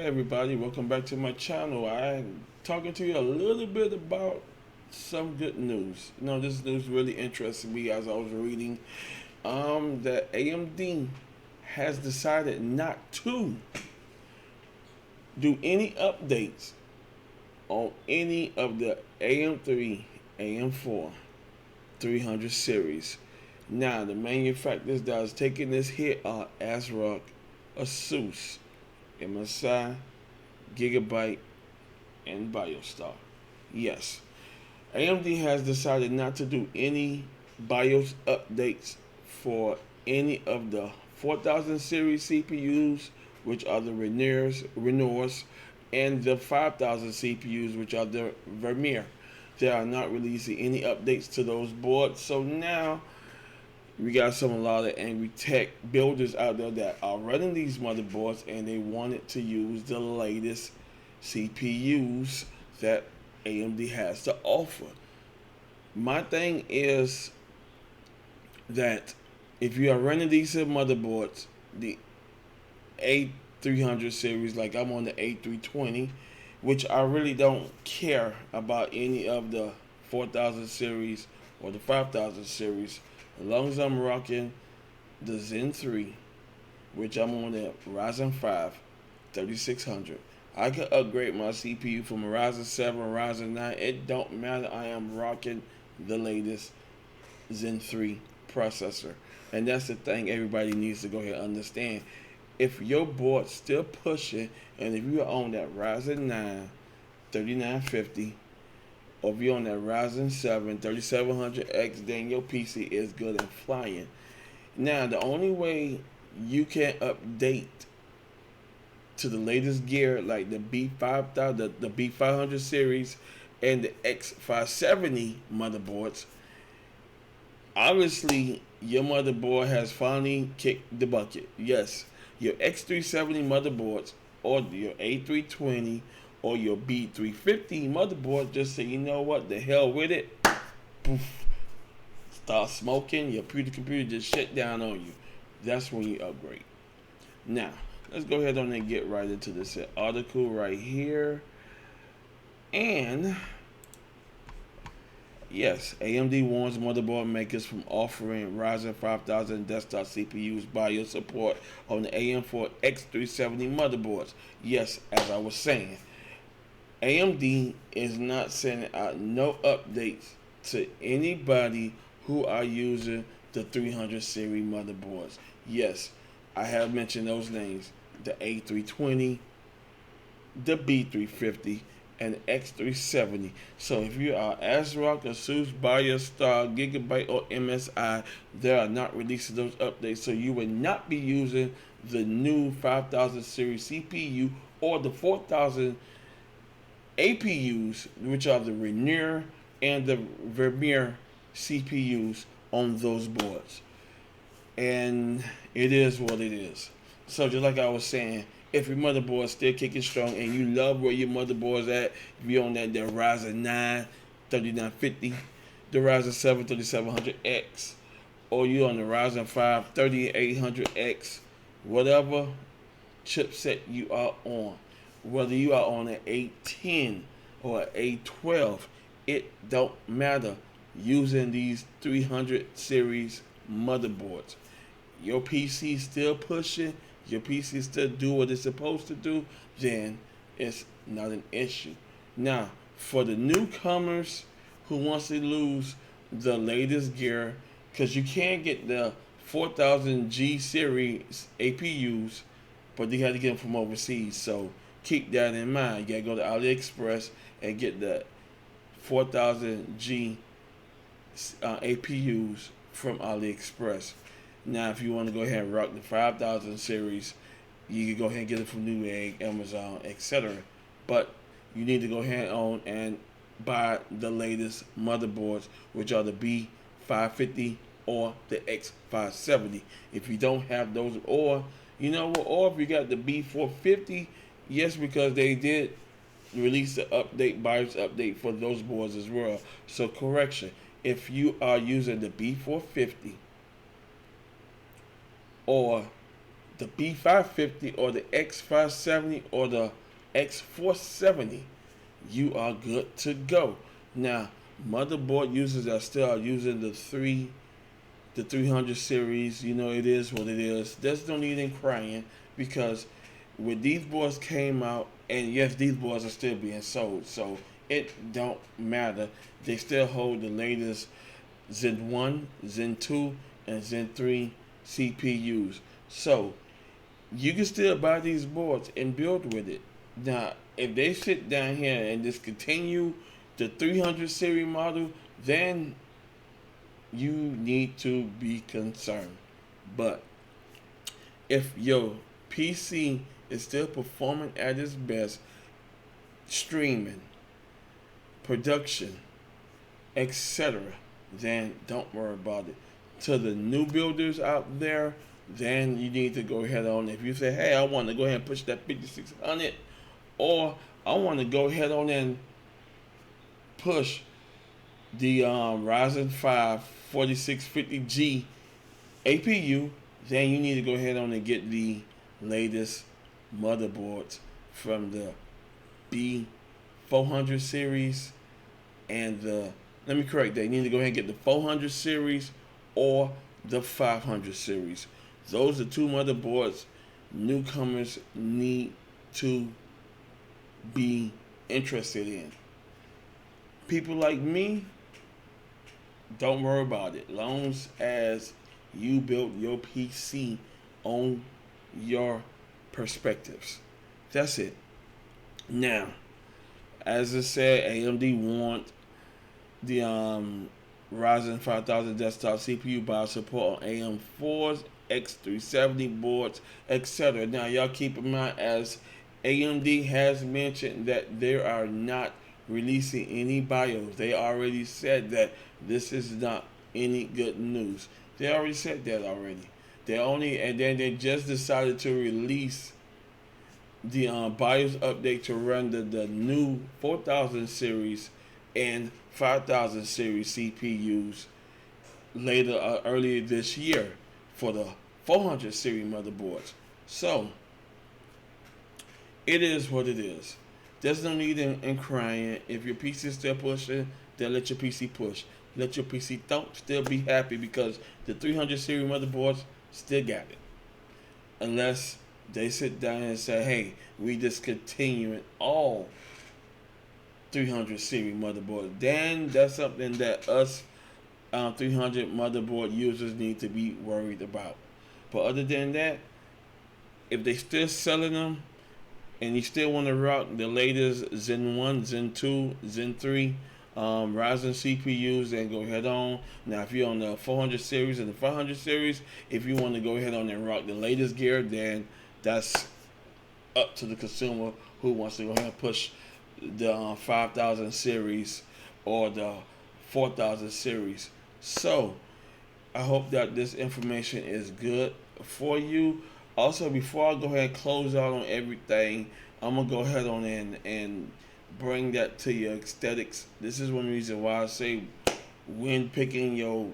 everybody, welcome back to my channel. I'm talking to you a little bit about some good news. This news really interested me as I was reading that AMD has decided not to do any updates on any of the AM3, AM4, 300 series. Now, the manufacturers that is taking this hit are ASRock, ASUS, MSI, Gigabyte, and BioStar. Yes, AMD has decided not to do any BIOS updates for any of the 4000 series CPUs, which are the Renoirs, and the 5000 CPUs, which are the Vermeer. They are not releasing any updates to those boards. So now we got a lot of angry tech builders out there that are running these motherboards and they wanted to use the latest CPUs that AMD has to offer. My thing is that if you are running these motherboards, the A300 series, like I'm on the A320, which I really don't care about any of the 4000 series or the 5000 series, as long as I'm rocking the Zen 3, which I'm on the Ryzen 5 3600. I can upgrade my CPU from a Ryzen 7 or Ryzen 9. It don't matter. I am rocking the latest Zen 3 processor. And that's the thing everybody needs to go ahead and understand. If your board's still pushing, and if you're on that Ryzen 9 3950, or if you're on that Ryzen 7 3700X, then your PC is good and flying. Now, the only way you can update to the latest gear, like the B5000, the B500 series, and the X570 motherboards, obviously your motherboard has finally kicked the bucket. Yes, your X370 motherboards, or your A320, or your B350 motherboard just say, you know what, the hell with it. Poof. Start smoking, your computer just shut down on you. That's when you upgrade. Now, let's go ahead on and get right into this article right here. And yes, AMD warns motherboard makers from offering Ryzen 5000 desktop CPUs BIOS support on the AM4 X370 motherboards. Yes, as I was saying, AMD is not sending out no updates to anybody who are using the 300 series motherboards. Yes, I have mentioned those names: the A320, the B350, and the X370. So if you are ASRock, ASUS, BioStar, Gigabyte, or MSI, they are not releasing those updates. So you will not be using the new 5000 series CPU or the 4000 APUs, which are the Renoir and the Vermeer CPUs on those boards. And it is what it is. So just like I was saying, if your motherboard is still kicking strong and you love where your motherboard's at, if you're on that Ryzen 9 3950, the Ryzen 7 3700X, or you're on the Ryzen 5 3800X, whatever chipset you are on, whether you are on an A10 or an A12, it don't matter. Using these 300 series motherboards, your PC still pushing, your PC still do what it's supposed to do, then it's not an issue. Now, for the newcomers who wants to lose the latest gear, because you can get the 4000G series APUs, but you have to get them from overseas. So keep that in mind. You gotta go to AliExpress and get the 4000G APUs from AliExpress. Now, if you want to go ahead and rock the 5000 series, you can go ahead and get it from Newegg, Amazon, etc. But you need to go ahead on and buy the latest motherboards, which are the B550 or the X570. If you don't have those, or or if you got the B450, yes, because they did release the update, BIOS update for those boards as well. So correction, if you are using the B450 or the B550 or the X570 or the X470, you are good to go. Now, motherboard users are still using the 300 series. You know, it is what it is. There's no need in crying, because when these boards came out, and yes, these boards are still being sold, so it don't matter. They still hold the latest Zen 1, Zen 2, and Zen 3 CPUs. So you can still buy these boards and build with it. Now, if they sit down here and discontinue the 300 series model, then you need to be concerned. But if your PC is still performing at its best, streaming, production, etc., then don't worry about it. To the new builders out there, then you need to go ahead on. If you say, hey, I want to go ahead and push that 5600, or I want to go ahead on and push the Ryzen 5 4650G APU, then you need to go ahead on and get the latest motherboards from the B400 series and the, let me correct that, you need to go ahead and get the 400 series or the 500 series. Those are two motherboards newcomers need to be interested in. People like me, don't worry about it. Long as you build your PC on your perspectives. That's it. Now, as I said, AMD want the Ryzen 5000 desktop CPU BIOS support on AM4s, X370 boards, etc. Now, y'all keep in mind, as AMD has mentioned, that they are not releasing any BIOS. They already said that this is not any good news. They already said that already. And then they just decided to release the BIOS update to run the new 4000 series and 5000 series CPUs earlier this year for the 400 series motherboards. So it is what it is. There's no need in crying. If your PC is still pushing, then let your PC push. Let your PC don't still be happy, because the 300 series motherboards still got it. Unless they sit down and say, hey, we discontinuing all 300 series motherboards. Then that's something that us 300 motherboard users need to be worried about. But other than that, if they still selling them, and you still want to rock the latest Zen 1, Zen 2, Zen 3 Ryzen CPUs, then go ahead on. Now, if you're on the 400 series and the 500 series, if you want to go ahead on and rock the latest gear, then that's up to the consumer who wants to go ahead and push the 5000 series or the 4000 series. So, I hope that this information is good for you. Also, before I go ahead and close out on everything, I'm going to go ahead on and bring that to your aesthetics. This is one reason why I say, when picking your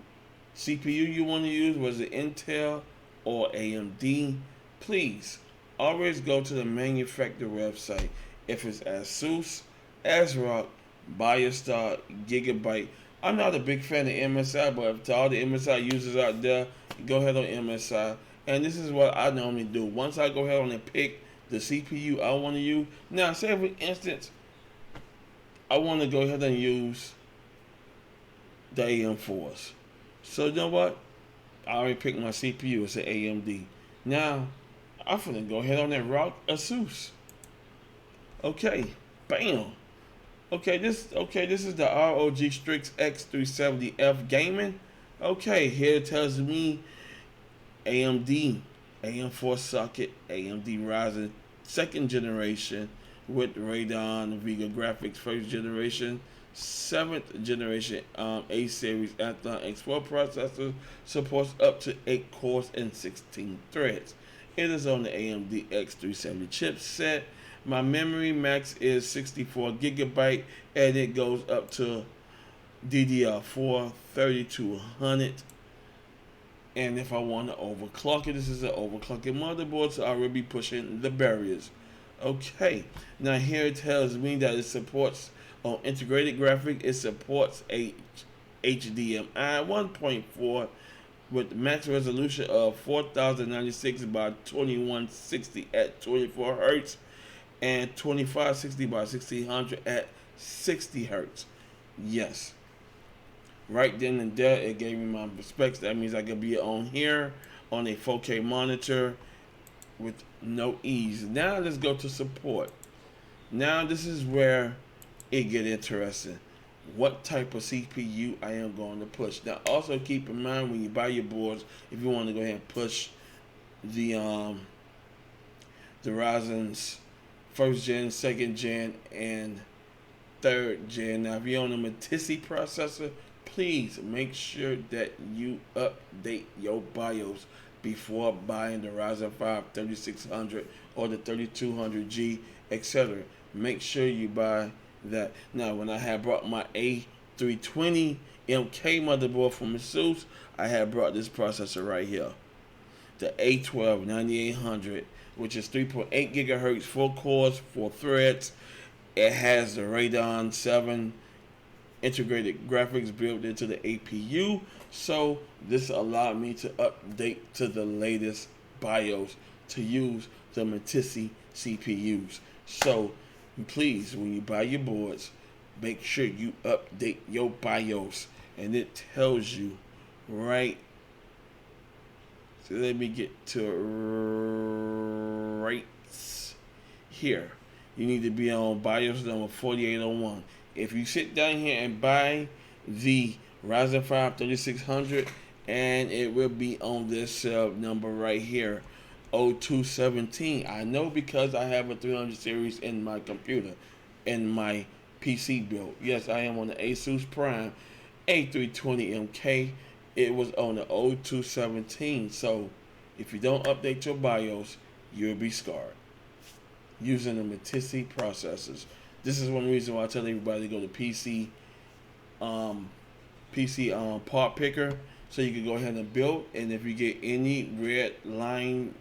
CPU you want to use, was it Intel or AMD, please always go to the manufacturer website. If it's ASUS, ASRock, BioStar, Gigabyte. I'm not a big fan of MSI, but to all the MSI users out there, go ahead on MSI. And this is what I normally do. Once I go ahead on and pick the CPU I want to use. Now, say for instance, I want to go ahead and use the AM4s. So you know what? I already picked my CPU. It's an AMD. Now, I'm going to go ahead on and rock ASUS. Okay, bam. Okay, this is the ROG Strix X370F Gaming. Okay, here it tells me AMD AM4 socket, AMD Ryzen 2nd generation with Radeon Vega graphics 1st generation, 7th generation A series Athlon X4 processor, supports up to 8 cores and 16 threads. It is on the AMD X370 chipset. My memory max is 64 gigabyte, and it goes up to DDR4 3200 And if I want to overclock it, this is an overclocking motherboard, so I will be pushing the barriers. Okay, now here it tells me that it supports on integrated graphic. It supports HDMI 1.4 with max resolution of 4096 by 2160 at 24 hertz and 2560 by 1600 at 60 hertz. Yes, right then and there, it gave me my specs. That means I could be on here on a 4K monitor with no ease. Now let's go to support. Now this is where it get interesting. What type of CPU I am going to push. Now also keep in mind when you buy your boards, if you want to go ahead and push the Ryzen's first gen, second gen, and third gen. Now if you're on a Matisse processor, please make sure that you update your BIOS before buying the Ryzen 5 3600 or the 3200G, etc. Make sure you buy that. Now, when I had brought my A320 MK motherboard from ASUS, I had brought this processor right here, the A12 9800, which is 3.8 gigahertz, 4 cores, 4 threads. It has the Radeon 7 integrated graphics built into the APU, so this allowed me to update to the latest BIOS to use the Matisse CPUs. So please, when you buy your boards, make sure you update your BIOS, and it tells you right. So let me get to right here. You need to be on BIOS number 4801. If you sit down here and buy the Ryzen 5 3600, and it will be on this number right here, 0217. I know because I have a 300 series in my computer, in my PC build. Yes, I am on the ASUS Prime A320MK. It was on the 0217. So if you don't update your BIOS, you'll be scarred using the Matisse processors. This is one reason why I tell everybody to go to PC part picker, so you can go ahead and build. And if you get any red line,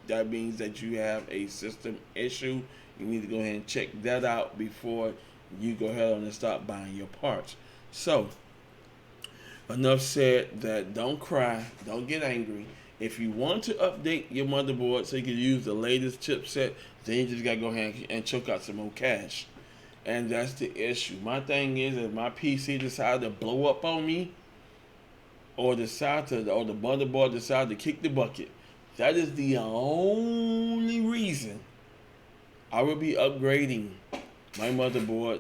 that means that you have a system issue. You need to go ahead and check that out before you go ahead and start buying your parts. So enough said. That don't cry, don't get angry. If you want to update your motherboard so you can use the latest chipset, then you just gotta go ahead and choke out some more cash. And that's the issue. My thing is, if my PC decide to blow up on me, or the motherboard decide to kick the bucket, that is the only reason I will be upgrading my motherboard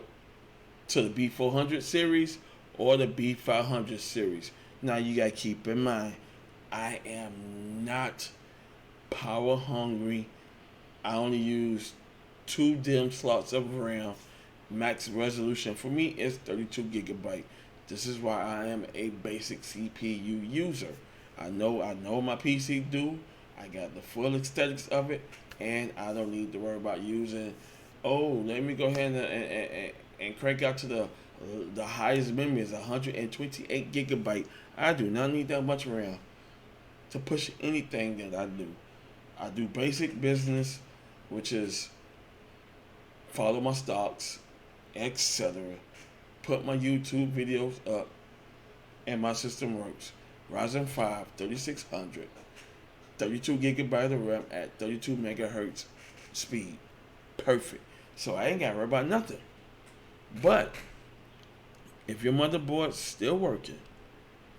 to the B400 series or the B500 series. Now you gotta keep in mind, I am not power hungry. I only use 2 DIMM slots of RAM. Max resolution for me is 32 gigabyte. This is why I am a basic CPU user. I know my PC do. I got the full aesthetics of it, and I don't need to worry about using. Oh, let me go ahead and crank out to the highest memory is 128 gigabyte. I do not need that much RAM to push anything that I do. I do basic business, which is follow my stocks, etc. Put my YouTube videos up, and my system works. Ryzen 5 3600, 32 gigabyte of RAM at 32 megahertz speed. Perfect. So I ain't got to worry about nothing. But if your motherboard's still working,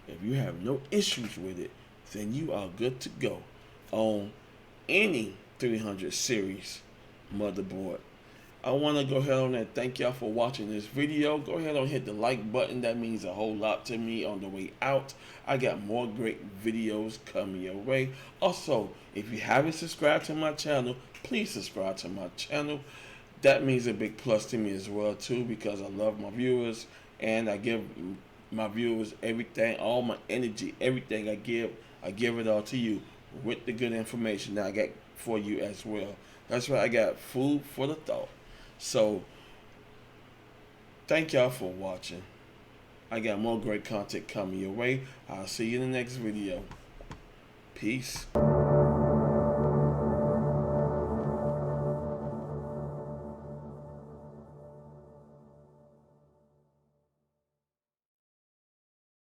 if you have no issues with it, then you are good to go on any 300 series motherboard. I want to go ahead on and thank y'all for watching this video. Go ahead and hit the like button. That means a whole lot to me on the way out. I got more great videos coming your way. Also, if you haven't subscribed to my channel, please subscribe to my channel. That means a big plus to me as well too, because I love my viewers and I give my viewers everything, all my energy, everything I give it all to you with the good information that I got for you as well. That's why I got food for the thought. So thank y'all for watching. I got more great content coming your way. I'll see you in the next video. Peace.